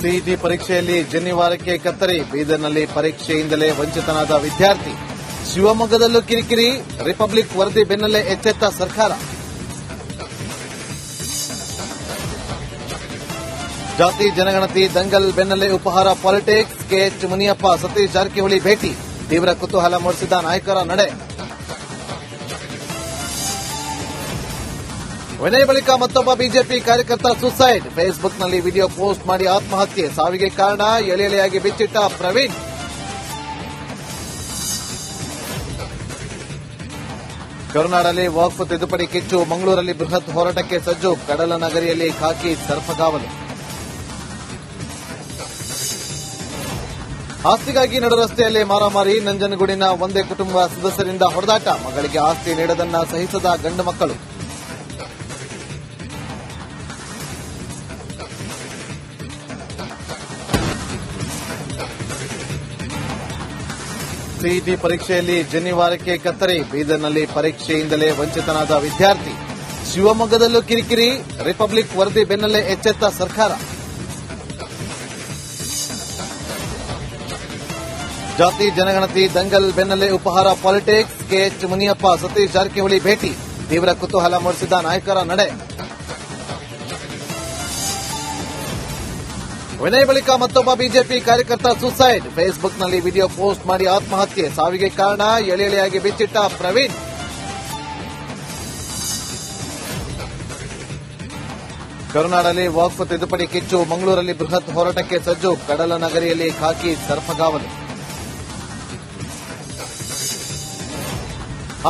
CET ಪರೀಕ್ಷೆಯಲ್ಲಿ ಜನಿವಾರಕ್ಕೆ ಕತ್ತರಿ, ಬೀದರ್ನಲ್ಲಿ ಪರೀಕ್ಷೆಯಿಂದಲೇ ವಂಚಿತನಾದ ವಿದ್ಯಾರ್ಥಿ. ಶಿವಮೊಗ್ಗದಲ್ಲೂ ಕಿರಿಕಿರಿ, ರಿಪಬ್ಲಿಕ್ ವರದಿ ಬೆನ್ನಲ್ಲೇ ಎಚ್ಚೆತ್ತ ಸರ್ಕಾರ. ಜಾತಿ ಜನಗಣತಿ ದಂಗಲ್ ಬೆನ್ನಲ್ಲೇ ಉಪಹಾರ ಪಾಲಿಟಿಕ್ಸ್, ಕೆಎಚ್ ಮುನಿಯಪ್ಪ ಸತೀಶ್ ಜಾರಕಿಹೊಳಿ ಭೇಟಿ, ತೀವ್ರ ಕುತೂಹಲ ಮೂಡಿಸಿದ ನಾಯಕರ ನಡೆ. ವಿನಯ್ ಬಳಿಕ ಮತ್ತೊಬ್ಬ ಬಿಜೆಪಿ ಕಾರ್ಯಕರ್ತ ಸುಸೈಡ್, ಫೇಸ್ಬುಕ್ನಲ್ಲಿ ವಿಡಿಯೋ ಪೋಸ್ಟ್ ಮಾಡಿ ಆತ್ಮಹತ್ಯೆ, ಸಾವಿಗೆ ಕಾರಣ ಎಳೆ ಎಳೆಯಾಗಿ ಬಿಚ್ಚಿಟ್ಟ ಪ್ರವೀಣ್. ಕರುನಾಡಲ್ಲಿ ವಕ್ಫ್ ತಿದ್ದುಪಡಿ ಕಿಚ್ಚು, ಮಂಗಳೂರಲ್ಲಿ ಬೃಹತ್ ಹೋರಾಟಕ್ಕೆ ಸಜ್ಜು, ಕಡಲ ನಗರಿಯಲ್ಲಿ ಖಾಕಿ ಸರ್ಪಗಾವಲು. ಆಸ್ತಿಗಾಗಿ ನಡು ರಸ್ತೆಯಲ್ಲಿ ಮಾರಾಮಾರಿ, ನಂಜನಗೂಡಿನ ಒಂದೇ ಕುಟುಂಬ ಸದಸ್ಯರಿಂದ ಹೊಡೆದಾಟ, ಮಗಳಿಗೆ ಆಸ್ತಿ ನೀಡದನ್ನ ಸಹಿಸದ ಗಂಡು ಮಕ್ಕಳು. ಸಿಇಟಿ ಪರೀಕ್ಷೆಯಲ್ಲಿ ಜನಿವಾರಕ್ಕೆ ಕತ್ತರಿ, ಬೀದರ್ನಲ್ಲಿ ಪರೀಕ್ಷೆಯಿಂದಲೇ ವಂಚಿತನಾದ ವಿದ್ಯಾರ್ಥಿ. ಶಿವಮೊಗ್ಗದಲ್ಲೂ ಕಿರಿಕಿರಿ, ರಿಪಬ್ಲಿಕ್ ವರದಿ ಬೆನ್ನಲ್ಲೇ ಎಚ್ಚೆತ್ತ ಸರ್ಕಾರ. ಜಾತಿ ಜನಗಣತಿ ದಂಗಲ್ ಬೆನ್ನಲ್ಲೇ ಉಪಹಾರ ಪಾಲಿಟಿಕ್ಸ್, ಕೆಎಚ್ ಮುನಿಯಪ್ಪ ಸತೀಶ್ ಜಾರಕಿಹೊಳಿ ಭೇಟಿ, ತೀವ್ರ ಕುತೂಹಲ ಮೂಡಿಸಿದ ನಾಯಕರ ನಡೆ. ವಿನಯ್ ಬಳಿಕ ಮತ್ತೊಬ್ಬ ಬಿಜೆಪಿ ಕಾರ್ಯಕರ್ತ ಸುಸೈಡ್, ಫೇಸ್ಬುಕ್ನಲ್ಲಿ ವಿಡಿಯೋ ಪೋಸ್ಟ್ ಮಾಡಿ ಆತ್ಮಹತ್ಯೆ, ಸಾವಿಗೆ ಕಾರಣ ಎಳೆ ಎಳೆಯಾಗಿ ಬಿಚ್ಚಿಟ್ಟ ಪ್ರವೀಣ್. ಕರುನಾಡಲ್ಲಿ ವಕ್ಫ್ ತಿದ್ದುಪಡಿ ಕಿಚ್ಚು, ಮಂಗಳೂರಲ್ಲಿ ಬೃಹತ್ ಹೋರಾಟಕ್ಕೆ ಸಜ್ಜು, ಕಡಲ ನಗರಿಯಲ್ಲಿ ಖಾಕಿ ಸರ್ಪಗಾವಲು.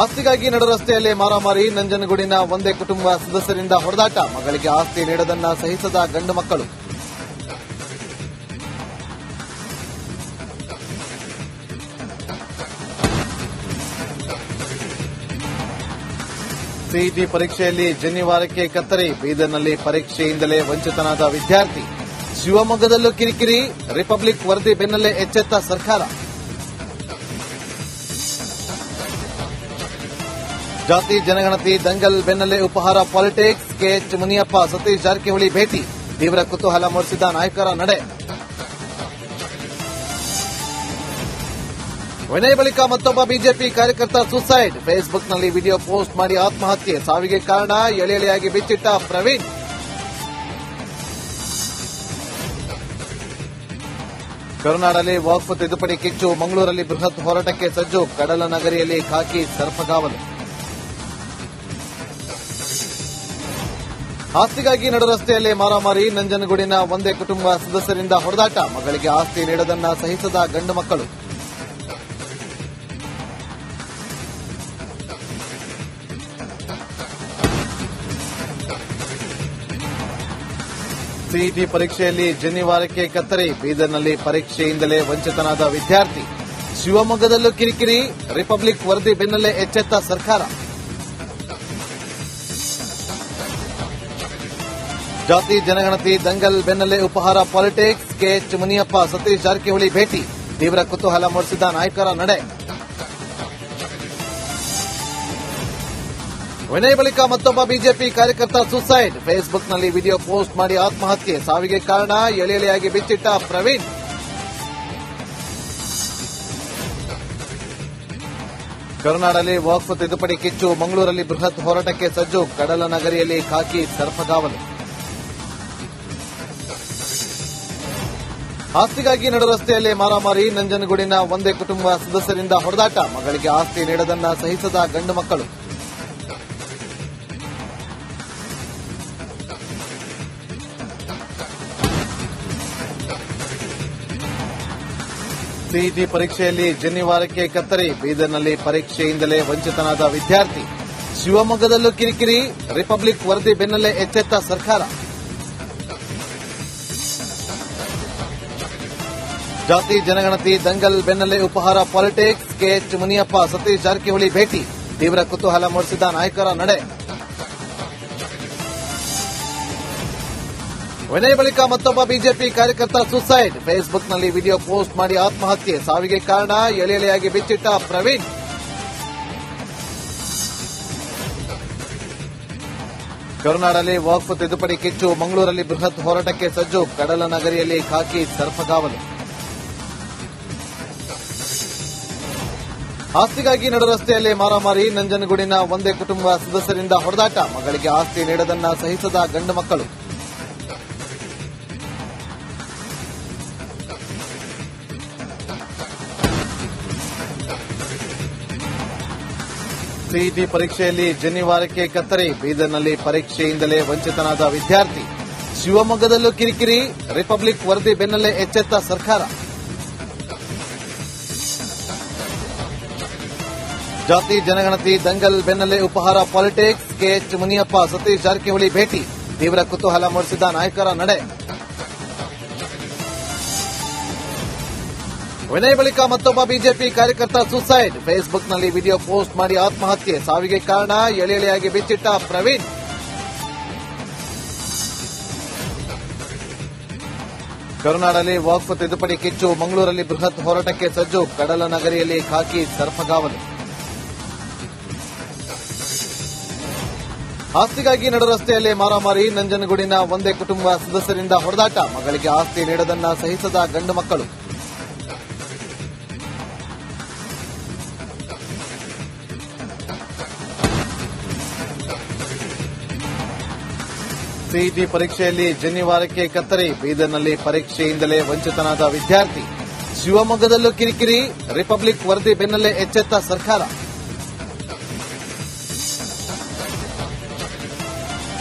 ಆಸ್ತಿಗಾಗಿ ನಡು ರಸ್ತೆಯಲ್ಲಿ ಮಾರಾಮಾರಿ, ನಂಜನಗೂಡಿನ ಒಂದೇ ಕುಟುಂಬ ಸದಸ್ಯರಿಂದ ಹೊಡೆದಾಟ, ಮಗಳಿಗೆ ಆಸ್ತಿ ನೀಡದನ್ನ ಸಹಿಸದ ಗಂಡು ಮಕ್ಕಳು. ಸಿಇಟಿ ಪರೀಕ್ಷೆಯಲ್ಲಿ ಜನಿವಾರಕ್ಕೆ ಕತ್ತರಿ, ಬೀದರ್ನಲ್ಲಿ ಪರೀಕ್ಷೆಯಿಂದಲೇ ವಂಚಿತನಾದ ವಿದ್ಯಾರ್ಥಿ. ಶಿವಮೊಗ್ಗದಲ್ಲೂ ಕಿರಿಕಿರಿ, ರಿಪಬ್ಲಿಕ್ ವರದಿ ಬೆನ್ನಲ್ಲೇ ಎಚ್ಚೆತ್ತ ಸರ್ಕಾರ. ಜಾತಿ ಜನಗಣತಿ ದಂಗಲ್ ಬೆನ್ನಲ್ಲೇ ಉಪಹಾರ ಪಾಲಿಟಿಕ್ಸ್, ಕೆಎಚ್ ಮುನಿಯಪ್ಪ ಸತೀಶ್ ಜಾರಕಿಹೊಳಿ ಭೇಟಿ, ತೀವ್ರ ಕುತೂಹಲ ಮೂಡಿಸಿದ ನಾಯಕರ ನಡೆ. ವಿನಯ್ ಬಳಿಕ ಮತ್ತೊಬ್ಬ ಬಿಜೆಪಿ ಕಾರ್ಯಕರ್ತ ಸುಸೈಡ್, ಫೇಸ್ಬುಕ್ನಲ್ಲಿ ವಿಡಿಯೋ ಪೋಸ್ಟ್ ಮಾಡಿ ಆತ್ಮಹತ್ಯೆ, ಸಾವಿಗೆ ಕಾರಣ ಎಳೆ ಎಳೆಯಾಗಿ ಬಿಚ್ಚಿಟ್ಟ ಪ್ರವೀಣ್. ಕರುನಾಡಲ್ಲಿ ವಕ್ಫ್ ತಿದ್ದುಪಡಿ ಕಿಚ್ಚು, ಮಂಗಳೂರಲ್ಲಿ ಬೃಹತ್ ಹೋರಾಟಕ್ಕೆ ಸಜ್ಜು, ಕಡಲ ನಗರಿಯಲ್ಲಿ ಖಾಕಿ ಸರ್ಪಗಾವಲು. ಆಸ್ತಿಗಾಗಿ ನಡು ರಸ್ತೆಯಲ್ಲಿ ಮಾರಾಮಾರಿ, ನಂಜನಗೂಡಿನ ಒಂದೇ ಕುಟುಂಬ ಸದಸ್ಯರಿಂದ ಹೊಡೆದಾಟ, ಮಗಳಿಗೆ ಆಸ್ತಿ ನೀಡದನ್ನ ಸಹಿಸದ ಗಂಡು ಮಕ್ಕಳು. ಸಿಇಟಿ ಪರೀಕ್ಷೆಯಲ್ಲಿ ಜನಿವಾರಕ್ಕೆ ಕತ್ತರಿ, ಬೀದರ್ನಲ್ಲಿ ಪರೀಕ್ಷೆಯಿಂದಲೇ ವಂಚಿತನಾದ ವಿದ್ಯಾರ್ಥಿ. ಶಿವಮೊಗ್ಗದಲ್ಲೂ ಕಿರಿಕಿರಿ, ರಿಪಬ್ಲಿಕ್ ವರದಿ ಬೆನ್ನಲ್ಲೇ ಎಚ್ಚೆತ್ತ ಸರ್ಕಾರ. ಜಾತಿ ಜನಗಣತಿ ದಂಗಲ್ ಬೆನ್ನಲ್ಲೇ ಉಪಹಾರ ಪಾಲಿಟಿಕ್ಸ್, ಕೆಎಚ್ ಮುನಿಯಪ್ಪ ಸತೀಶ್ ಜಾರಕಿಹೊಳಿ ಭೇಟಿ, ತೀವ್ರ ಕುತೂಹಲ ಮೂಡಿಸಿದ ನಾಯಕರ ನಡೆ. ವಿನಯ್ ಬಳಿಕ ಮತ್ತೊಬ್ಬ ಬಿಜೆಪಿ ಕಾರ್ಯಕರ್ತ ಸುಸೈಡ್, ಫೇಸ್ಬುಕ್ನಲ್ಲಿ ವಿಡಿಯೋ ಪೋಸ್ಟ್ ಮಾಡಿ ಆತ್ಮಹತ್ಯೆ, ಸಾವಿಗೆ ಕಾರಣ ಎಳೆ ಎಳೆಯಾಗಿ ಬಿಚ್ಚಿಟ್ಟ ಪ್ರವೀಣ್. ಕರುನಾಡಲ್ಲಿ ವಕ್ಫ್ ತಿದ್ದುಪಡಿ ಕಿಚ್ಚು, ಮಂಗಳೂರಲ್ಲಿ ಬೃಹತ್ ಹೋರಾಟಕ್ಕೆ ಸಜ್ಜು, ಕಡಲ ನಗರಿಯಲ್ಲಿ ಖಾಕಿ ಸರ್ಪಗಾವಲು. ಆಸ್ತಿಗಾಗಿ ನಡು ರಸ್ತೆಯಲ್ಲಿ ಮಾರಾಮಾರಿ, ನಂಜನಗೂಡಿನ ಒಂದೇ ಕುಟುಂಬ ಸದಸ್ಯರಿಂದ ಹೊಡೆದಾಟ, ಮಗಳಿಗೆ ಆಸ್ತಿ ನೀಡದನ್ನ ಸಹಿಸದ ಗಂಡು ಮಕ್ಕಳು. ಸಿಇಟಿ ಪರೀಕ್ಷೆಯಲ್ಲಿ ಜನಿವಾರಕ್ಕೆ ಕತ್ತರಿ, ಬೀದರ್ನಲ್ಲಿ ಪರೀಕ್ಷೆಯಿಂದಲೇ ವಂಚಿತನಾದ ವಿದ್ಯಾರ್ಥಿ. ಶಿವಮೊಗ್ಗದಲ್ಲೂ ಕಿರಿಕಿರಿ, ರಿಪಬ್ಲಿಕ್ ವರದಿ ಬೆನ್ನಲ್ಲೇ ಎಚ್ಚೆತ್ತ ಸರ್ಕಾರ. ಜಾತಿ ಜನಗಣತಿ ದಂಗಲ್ ಬೆನ್ನಲ್ಲೇ ಉಪಹಾರ ಪಾಲಿಟಿಕ್ಸ್, ಕೆಎಚ್ ಮುನಿಯಪ್ಪ ಸತೀಶ್ ಜಾರಕಿಹೊಳಿ ಭೇಟಿ, ತೀವ್ರ ಕುತೂಹಲ ಮೂಡಿಸಿದ ನಾಯಕರ ನಡೆ. ವಿನಯ್ ಬಳಿಕ ಮತ್ತೊಬ್ಬ ಬಿಜೆಪಿ ಕಾರ್ಯಕರ್ತ ಸುಸೈಡ್, ಫೇಸ್ಬುಕ್ನಲ್ಲಿ ವಿಡಿಯೋ ಪೋಸ್ಟ್ ಮಾಡಿ ಆತ್ಮಹತ್ಯೆ, ಸಾವಿಗೆ ಕಾರಣ ಎಳೆ ಎಳೆಯಾಗಿ ಬಿಚ್ಚಿಟ್ಟ ಪ್ರವೀಣ್. ಕರುನಾಡಲ್ಲಿ ವಕ್ಫ್ ತಿದ್ದುಪಡಿ ಕಿಚ್ಚು, ಮಂಗಳೂರಲ್ಲಿ ಬೃಹತ್ ಹೋರಾಟಕ್ಕೆ ಸಜ್ಜು, ಕಡಲ ನಗರಿಯಲ್ಲಿ ಖಾಕಿ ಸರ್ಪಗಾವಲು. ಆಸ್ತಿಗಾಗಿ ನಡು ರಸ್ತೆಯಲ್ಲಿ ಮಾರಾಮಾರಿ, ನಂಜನಗೂಡಿನ ಒಂದೇ ಕುಟುಂಬ ಸದಸ್ಯರಿಂದ ಹೊಡೆದಾಟ, ಮಗಳಿಗೆ ಆಸ್ತಿ ನೀಡದನ್ನ ಸಹಿಸದ ಗಂಡು ಮಕ್ಕಳು. ಸಿಇಟಿ ಪರೀಕ್ಷೆಯಲ್ಲಿ ಜನಿವಾರಕ್ಕೆ ಕತ್ತರಿ, ಬೀದರ್ನಲ್ಲಿ ಪರೀಕ್ಷೆಯಿಂದಲೇ ವಂಚಿತನಾದ ವಿದ್ಯಾರ್ಥಿ. ಶಿವಮೊಗ್ಗದಲ್ಲೂ ಕಿರಿಕಿರಿ, ರಿಪಬ್ಲಿಕ್ ವರದಿ ಬೆನ್ನಲ್ಲೇ ಎಚ್ಚೆತ್ತ ಸರ್ಕಾರ. ಜಾತಿ ಜನಗಣತಿ ದಂಗಲ್ ಬೆನ್ನಲ್ಲೇ ಉಪಹಾರ ಪಾಲಿಟಿಕ್ಸ್, ಕೆಎಚ್ ಮುನಿಯಪ್ಪ ಸತೀಶ್ ಜಾರಕಿಹೊಳಿ ಭೇಟಿ, ತೀವ್ರ ಕುತೂಹಲ ಮೂಡಿಸಿದ ನಾಯಕರ ನಡೆ. ವಿನಯ್ ಬಳಿಕ ಮತ್ತೊಬ್ಬ ಬಿಜೆಪಿ ಕಾರ್ಯಕರ್ತ ಸುಸೈಡ್, ಫೇಸ್ಬುಕ್ನಲ್ಲಿ ವಿಡಿಯೋ ಪೋಸ್ಟ್ ಮಾಡಿ ಆತ್ಮಹತ್ಯೆ, ಸಾವಿಗೆ ಕಾರಣ ಎಳೆ ಎಳೆಯಾಗಿ ಬಿಚ್ಚಿಟ್ಟ ಪ್ರವೀಣ್. ಕರುನಾಡಲ್ಲಿ ವಕ್ಫ್ ತಿದ್ದುಪಡಿ ಕಿಚ್ಚು, ಮಂಗಳೂರಲ್ಲಿ ಬೃಹತ್ ಹೋರಾಟಕ್ಕೆ ಸಜ್ಜು, ಕಡಲ ನಗರಿಯಲ್ಲಿ ಖಾಕಿ ಸರ್ಪಗಾವಲು. ಆಸ್ತಿಗಾಗಿ ನಡು ರಸ್ತೆಯಲ್ಲಿ ಮಾರಾಮಾರಿ, ನಂಜನಗೂಡಿನ ಒಂದೇ ಕುಟುಂಬ ಸದಸ್ಯರಿಂದ ಹೊಡೆದಾಟ, ಮಗಳಿಗೆ ಆಸ್ತಿ ನೀಡದನ್ನ ಸಹಿಸದ ಗಂಡು ಮಕ್ಕಳು. ಸಿಇಟಿ ಪರೀಕ್ಷೆಯಲ್ಲಿ ಜನಿವಾರಕ್ಕೆ ಕತ್ತರಿ, ಬೀದರ್ನಲ್ಲಿ ಪರೀಕ್ಷೆಯಿಂದಲೇ ವಂಚಿತನಾದ ವಿದ್ಯಾರ್ಥಿ. ಶಿವಮೊಗ್ಗದಲ್ಲೂ ಕಿರಿಕಿರಿ, ರಿಪಬ್ಲಿಕ್ ವರದಿ ಬೆನ್ನಲ್ಲೇ ಎಚ್ಚೆತ್ತ ಸರ್ಕಾರ.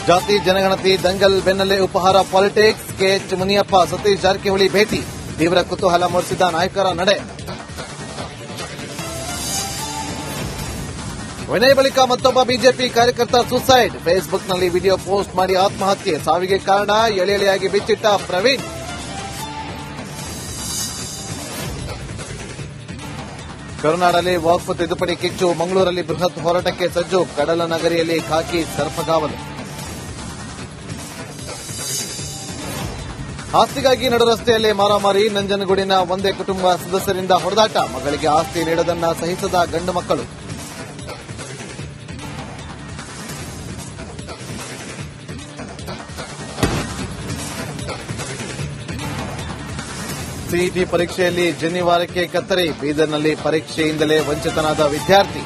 ಜಾತಿ ಜನಗಣತಿ ದಂಗಲ್ ಬೆನ್ನಲ್ಲೇ ಉಪಹಾರ ಪಾಲಿಟಿಕ್ಸ್, ಕೆಎಚ್ ಮುನಿಯಪ್ಪ ಸತೀಶ್ ಜಾರಕಿಹೊಳಿ ಭೇಟಿ, ತೀವ್ರ ಕುತೂಹಲ ಮೂಡಿಸಿದ ನಾಯಕರ ನಡೆ. ವಿನಯ್ ಬಳಿಕ ಮತ್ತೊಬ್ಬ ಬಿಜೆಪಿ ಕಾರ್ಯಕರ್ತ ಸುಸೈಡ್, ಫೇಸ್ಬುಕ್ನಲ್ಲಿ ವಿಡಿಯೋ ಪೋಸ್ಟ್ ಮಾಡಿ ಆತ್ಮಹತ್ಯೆ, ಸಾವಿಗೆ ಕಾರಣ ಎಳೆ ಎಳೆಯಾಗಿ ಬಿಚ್ಚಿಟ್ಟ ಪ್ರವೀಣ್. ಕರುನಾಡಲ್ಲಿ ವಕ್ಫ್ ತಿದ್ದುಪಡಿ ಕಿಚ್ಚು, ಮಂಗಳೂರಲ್ಲಿ ಬೃಹತ್ ಹೋರಾಟಕ್ಕೆ ಸಜ್ಜು, ಕಡಲ ನಗರಿಯಲ್ಲಿ ಖಾಕಿ ಸರ್ಪಗಾವಲು. ಆಸ್ತಿಗಾಗಿ ನಡು ರಸ್ತೆಯಲ್ಲಿ ಮಾರಾಮಾರಿ, ನಂಜನಗೂಡಿನ ಒಂದೇ ಕುಟುಂಬ ಸದಸ್ಯರಿಂದ ಹೊಡೆದಾಟ, ಮಗಳಿಗೆ ಆಸ್ತಿ ನೀಡದನ್ನ ಸಹಿಸದ ಗಂಡು ಮಕ್ಕಳು. ಸಿಇಟಿ ಪರೀಕ್ಷೆಯಲ್ಲಿ ಜನಿವಾರಕ್ಕೆ ಕತ್ತರಿ, ಬೀದರ್ನಲ್ಲಿ ಪರೀಕ್ಷೆಯಿಂದಲೇ ವಂಚಿತನಾದ ವಿದ್ಯಾರ್ಥಿ.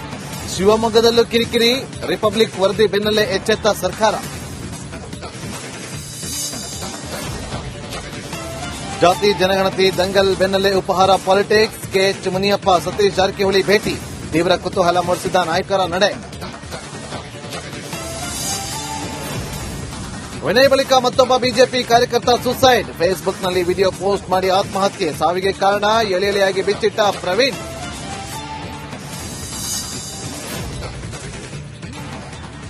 ಶಿವಮೊಗ್ಗದಲ್ಲೂ ಕಿರಿಕಿರಿ, ರಿಪಬ್ಲಿಕ್ ವರದಿ ಬೆನ್ನಲ್ಲೇ ಎಚ್ಚೆತ್ತ ಸರ್ಕಾರ. ಜಾತಿ ಜನಗಣತಿ ದಂಗಲ್ ಬೆನ್ನಲ್ಲೇ ಉಪಹಾರ ಪಾಲಿಟಿಕ್ಸ್, ಕೆಎಚ್ ಮುನಿಯಪ್ಪ ಸತೀಶ್ ಜಾರಕಿಹೊಳಿ ಭೇಟಿ, ತೀವ್ರ ಕುತೂಹಲ ಮೂಡಿಸಿದ ನಾಯಕರ ನಡೆ. ವಿನಯ್ ಬಳಿಕ ಮತ್ತೊಬ್ಬ ಬಿಜೆಪಿ ಕಾರ್ಯಕರ್ತ ಸುಸೈಡ್, ಫೇಸ್ಬುಕ್ನಲ್ಲಿ ವಿಡಿಯೋ ಪೋಸ್ಟ್ ಮಾಡಿ ಆತ್ಮಹತ್ಯೆ, ಸಾವಿಗೆ ಕಾರಣ ಎಳೆ ಎಳೆಯಾಗಿ ಬಿಚ್ಚಿಟ್ಟ ಪ್ರವೀಣ್.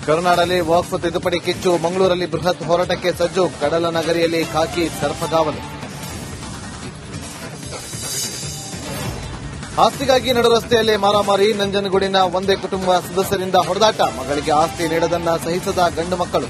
ಕರುನಾಡಲ್ಲಿ ವಕ್ಫ್ ತಿದ್ದುಪಡಿ ಕಿಚ್ಚು, ಮಂಗಳೂರಲ್ಲಿ ಬೃಹತ್ ಹೋರಾಟಕ್ಕೆ ಸಜ್ಜು, ಕಡಲ ನಗರಿಯಲ್ಲಿ ಖಾಕಿ ಸರ್ಪಗಾವಲು. ಆಸ್ತಿಗಾಗಿ ನಡು ರಸ್ತೆಯಲ್ಲಿ ಮಾರಾಮಾರಿ, ನಂಜನಗೂಡಿನ ಒಂದೇ ಕುಟುಂಬ ಸದಸ್ಯರಿಂದ ಹೊಡೆದಾಟ, ಮಗಳಿಗೆ ಆಸ್ತಿ ನೀಡದನ್ನ ಸಹಿಸದ ಗಂಡು ಮಕ್ಕಳು.